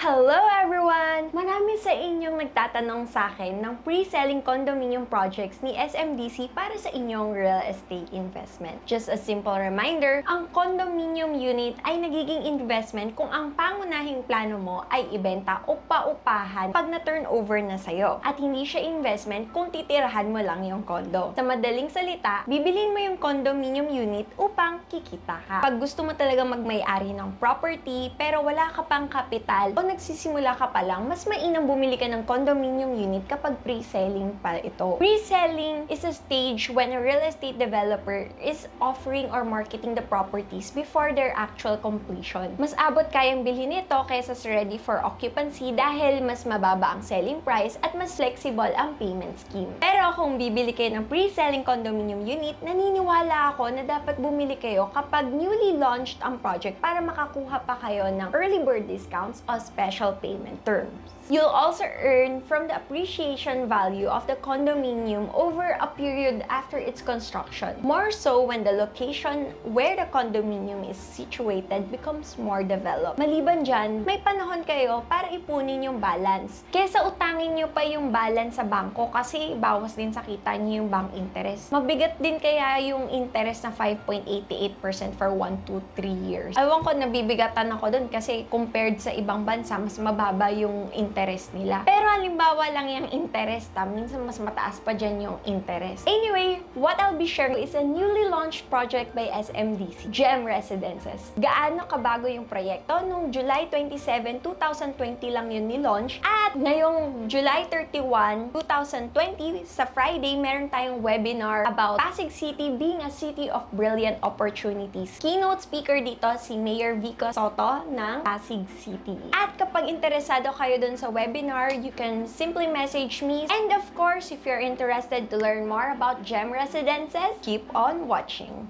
Hello everyone! Marami sa inyong nagtatanong sa akin ng pre-selling condominium projects ni SMDC para sa inyong real estate investment. Just a simple reminder, ang condominium unit ay nagiging investment kung ang pangunahing plano mo ay ibenta o paupahan pag na-turnover na sa'yo. At hindi siya investment kung titirahan mo lang yung condo. Sa madaling salita, bibilin mo yung condominium unit upang kikita ka. Pag gusto mo talaga magmay-ari ng property pero wala ka pang kapital o nagsisimula ka pa lang, mas mainam bumili ka ng condominium unit kapag pre-selling pa ito. Pre-selling is a stage when a real estate developer is offering or marketing the properties before their actual completion. Mas abot kayang bilhin ito kaysa sa ready for occupancy dahil mas mababa ang selling price at mas flexible ang payment scheme. Pero kung bibili kayo ng pre-selling condominium unit, naniniwala ako na dapat bumili kayo kapag newly launched ang project para makakuha pa kayo ng early bird discounts o special payment terms. You'll also earn from the appreciation value of the condominium over a period after its construction. More so when the location where the condominium is situated becomes more developed. Maliban dyan, may panahon kayo para ipunin yung balance. Kesa utangin nyo pa yung balance sa bangko kasi bawas din sa kita nyo yung bank interest. Mabigat din kaya yung interest na 5.88% for 1 to 3 years. Ewan ko, nabibigatan ako dun kasi compared sa ibang bansa, mas mababa yung interest nila. Pero halimbawa lang yung interest, minsan mas mataas pa dyan yung interest. Anyway, what I'll be sharing is a newly launched project by SMDC, Gem Residences. Gaano kabago yung proyekto? Noong July 27, 2020 lang yun ni-launch at ngayong July 31, 2020, sa Friday, meron tayong webinar about Pasig City being a city of brilliant opportunities. Keynote speaker dito si Mayor Vico Soto ng Pasig City. At kapag interesado kayo dun sa webinar, you can simply message me. And of course, if you're interested to learn more about Gem Residences, keep on watching.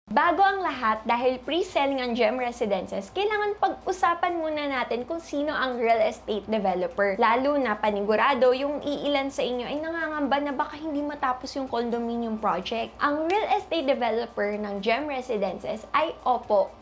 Bago ang lahat, dahil pre-selling ang Gem Residences, kailangan pag-usapan muna natin kung sino ang real estate developer. Lalo na panigurado, yung iilan sa inyo ay nangangamba na baka hindi matapos yung condominium project. Ang real estate developer ng Gem Residences ay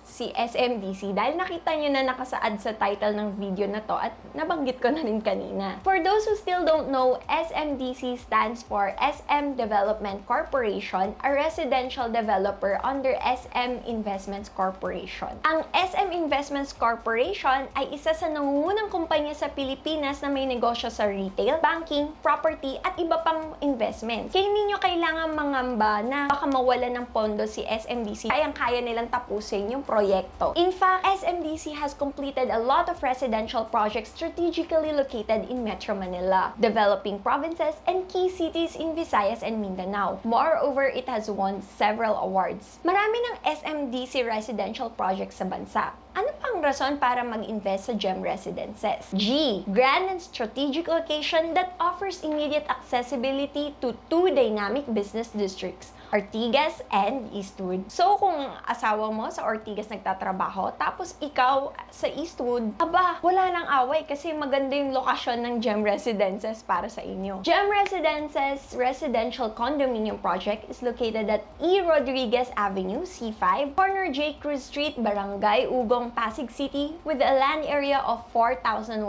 si SMDC dahil nakita nyo na nakasaad sa title ng video na to at nabanggit ko na rin kanina. For those who still don't know, SMDC stands for SM Development Corporation, a residential developer under SM Investments Corporation. Ang SM Investments Corporation ay isa sa nangungunang kumpanya sa Pilipinas na may negosyo sa retail, banking, property at iba pang investments. Kaya ninyo kailangan mangamba na baka mawala ng pondo si SMDC, kayang-kaya nilang tapusin yung proyekto. In fact, SMDC has completed a lot of residential projects strategically located in Metro Manila, developing provinces and key cities in Visayas and Mindanao. Moreover, it has won several awards. Marami ng SMDC residential projects sa bansa. Ano pang rason para mag-invest sa Gem Residences? G. Grand and strategic location that offers immediate accessibility to two dynamic business districts, Ortigas and Eastwood. So, kung asawa mo sa Ortigas nagtatrabaho, tapos ikaw sa Eastwood, wala nang away kasi maganda yung lokasyon ng Gem Residences para sa inyo. Gem Residences Residential Condominium Project is located at E. Rodriguez Avenue, C-5, corner J. Cruz Street, Barangay Ugong, Pasig City, with a land area of 4,187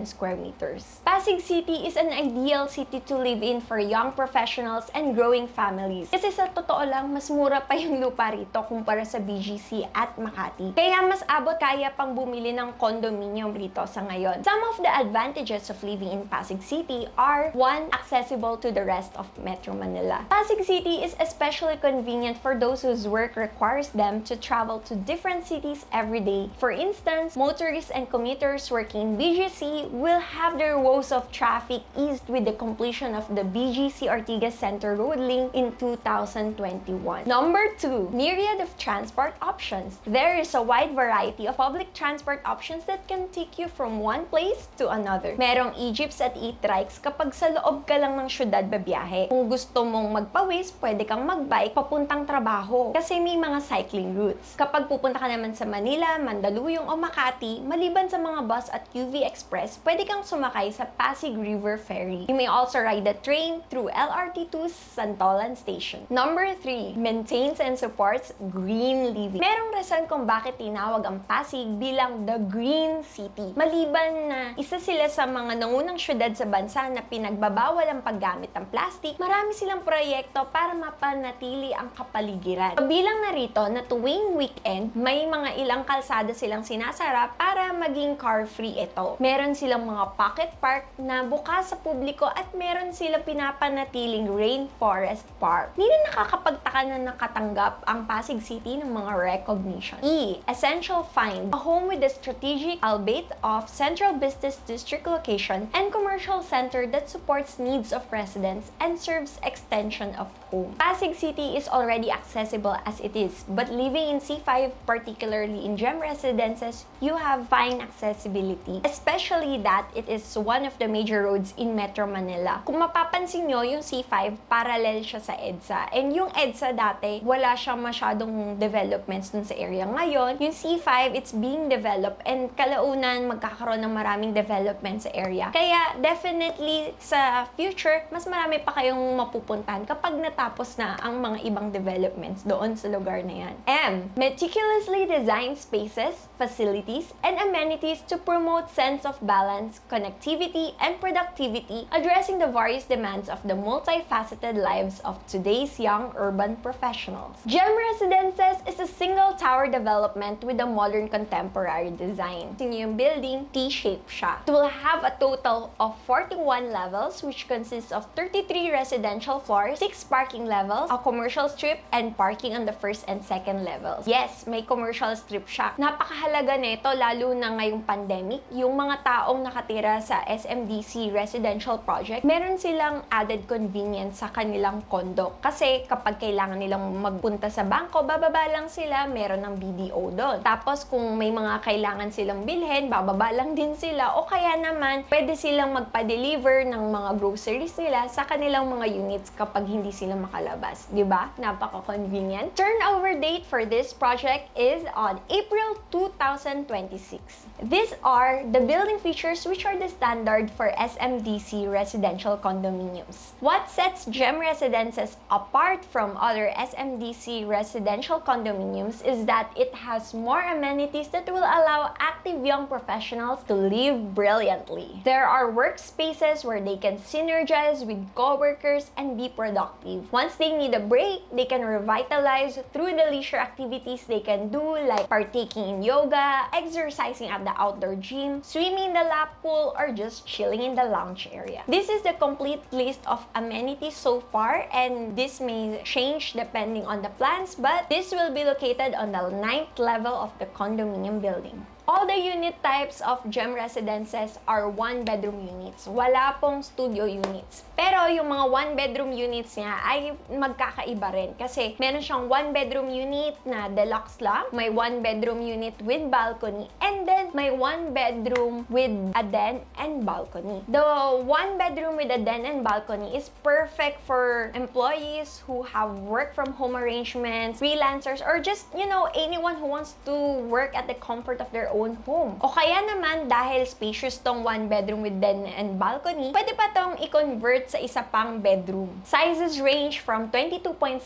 square meters. Pasig City is an ideal city to live in for young professionals and growing families. Kasi sa totoo lang, mas mura pa yung lupa rito kumpara sa BGC at Makati. Kaya mas abot kaya pang bumili ng condominium rito sa ngayon. Some of the advantages of living in Pasig City are 1. Accessible to the rest of Metro Manila. Pasig City is especially convenient for those whose work requires them to travel to different cities every day. For instance, motorists and commuters working in BGC will have their woes of traffic eased with the completion of the BGC Ortigas Center Road Link in 2021. Number 2, myriad of transport options. There is a wide variety of public transport options that can take you from one place to another. Merong e-jeeps at e-trikes kapag sa loob ka lang ng syudad babiyahe. Kung gusto mong magpawis, pwede kang magbike papuntang trabaho kasi may mga cycling routes. Kapag pupunta ka naman sa Manila, Mandaluyong o Makati, maliban sa mga bus at UV Express, pwede kang sumakay sa Pasig River Ferry. You may also ride the train through LRT to Santolan Station. Number 3, maintains and supports green living. Merong rason kung bakit tinawag ang Pasig bilang the Green City. Maliban na isa sila sa mga nangunang syudad sa bansa na pinagbabawal ang paggamit ng plastic, marami silang proyekto para mapanatili ang kapaligiran. Kabilang narito na tuwing weekend, may mga ilang kalsada silang sinasara para maging car-free ito. Meron silang mga pocket park na bukas sa publiko at meron silang pinapanatiling rainforest park. Hindi na nakakapagtaka na nakatanggap ang Pasig City ng mga recognition. E. Essential find. A home with a strategic, albeit of central business district location and commercial center that supports needs of residents and serves extension of home. Pasig City is already accessible as it is, but living in C-5, particularly in gem residences, you have fine accessibility, especially that it is one of the major roads in Metro Manila. Kung mapapansin nyo, yung C5, parallel siya sa EDSA. And yung EDSA dati, wala siyang masyadong developments dun sa area. Ngayon, yung C5, it's being developed and kalaunan magkakaroon ng maraming development sa area. Kaya definitely sa future, mas marami pa kayong mapupuntahan kapag natapos na ang mga ibang developments doon sa lugar na yan. M. Meticulously designed spaces, facilities, and amenities to promote sense of balance, connectivity, and productivity, addressing the various demands of the multifaceted lives of today's young urban professionals. Gem Residences is a single tower development with a modern contemporary design. Yung building, T-shaped siya. It will have a total of 41 levels, which consists of 33 residential floors, 6 parking levels, a commercial strip, and parking on the first and second levels. Yes, may commercial strip siya. Napakahalaga nito, lalo na ngayong pandemic. Yung mga taong nakatira sa SMDC residential project, meron silang added convenience sa kanilang condo. Kasi kapag kailangan nilang magpunta sa bangko, bababa lang sila, meron ng BDO doon. Tapos kung may mga kailangan silang bilhin, bababa lang din sila. O kaya naman, pwede silang magpa-deliver ng mga groceries nila sa kanilang mga units kapag hindi sila makalabas. Diba? Napaka-convenient. Turnover date for this project is on April 2026. These are the building features which are the standard for SMDC residential condominiums. What sets Gem Residences apart from other SMDC residential condominiums is that it has more amenities that will allow active young professionals to live brilliantly. There are workspaces where they can synergize with coworkers and be productive. Once they need a break, they can revitalize through the leisure activities they can do, like partaking in yoga, exercising at the outdoor gym, swimming in the lap pool, or just chilling in the lounge area. This is the complete list of amenities so far, and this may change depending on the plans, but this will be located on the 9th level of the condominium building. All the unit types of Gem Residences are one-bedroom units. Wala pong studio units. Pero yung mga one-bedroom units niya ay magkakaiba rin. Kasi meron siyang one-bedroom unit na deluxe lang, may one-bedroom unit with balcony, and then may one-bedroom with a den and balcony. The one-bedroom with a den and balcony is perfect for employees who have work-from-home arrangements, freelancers, or just, anyone who wants to work at the comfort of their own home. O kaya naman, dahil spacious tong one bedroom with den and balcony, pwede pa tong i-convert sa isa pang bedroom. Sizes range from 22.79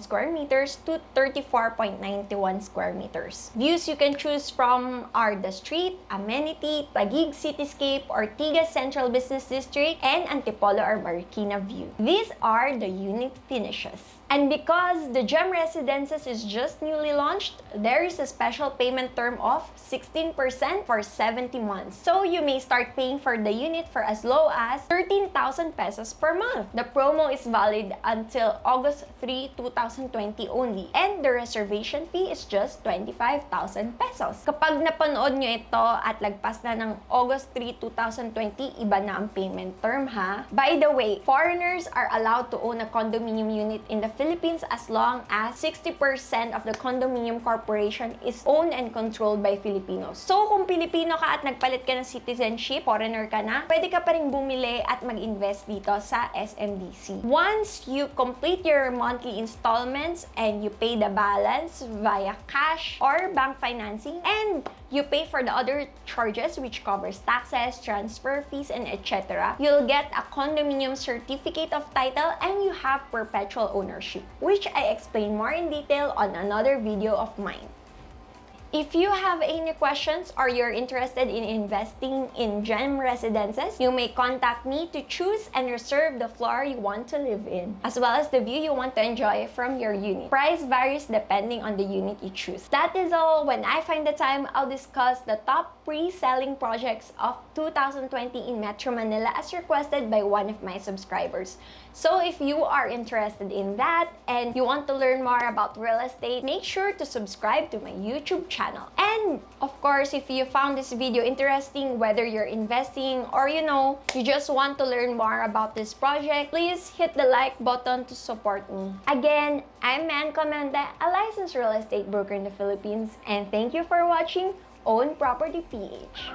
square meters to 34.91 square meters. Views you can choose from are the street, amenity, Taguig Cityscape, Ortigas Central Business District, and Antipolo or Marikina View. These are the unit finishes. And because the Gem Residences is just newly launched, there is a special payment term of 16% for 70 months. So you may start paying for the unit for as low as 13,000 pesos per month. The promo is valid until August 3, 2020 only. And the reservation fee is just 25,000 pesos. Kapag napanood nyo ito at lagpas na ng August 3, 2020, iba na ang payment term ha. By the way, foreigners are allowed to own a condominium unit in the Philippines as long as 60% of the condominium corporation is owned and controlled by Filipinos. So, kung Pilipino ka at nagpalit ka ng citizenship, foreigner ka na, pwede ka pa rin bumili at mag-invest dito sa SMDC. Once you complete your monthly installments and you pay the balance via cash or bank financing, and you pay for the other charges which covers taxes, transfer fees, and etc., you'll get a condominium certificate of title and you have perpetual ownership, which I explain more in detail on another video of mine. If you have any questions or you're interested in investing in gem residences, you may contact me to choose and reserve the floor you want to live in, as well as the view you want to enjoy from your unit. Price varies depending on the unit you choose. That is all. When I find the time, I'll discuss the top pre-selling projects of 2020 in Metro Manila as requested by one of my subscribers. So if you are interested in that and you want to learn more about real estate, make sure to subscribe to my YouTube channel. And of course, if you found this video interesting, whether you're investing or you just want to learn more about this project, please hit the like button to support me. Again, I'm Man Comende, a licensed real estate broker in the Philippines, and thank you for watching Own Property PH.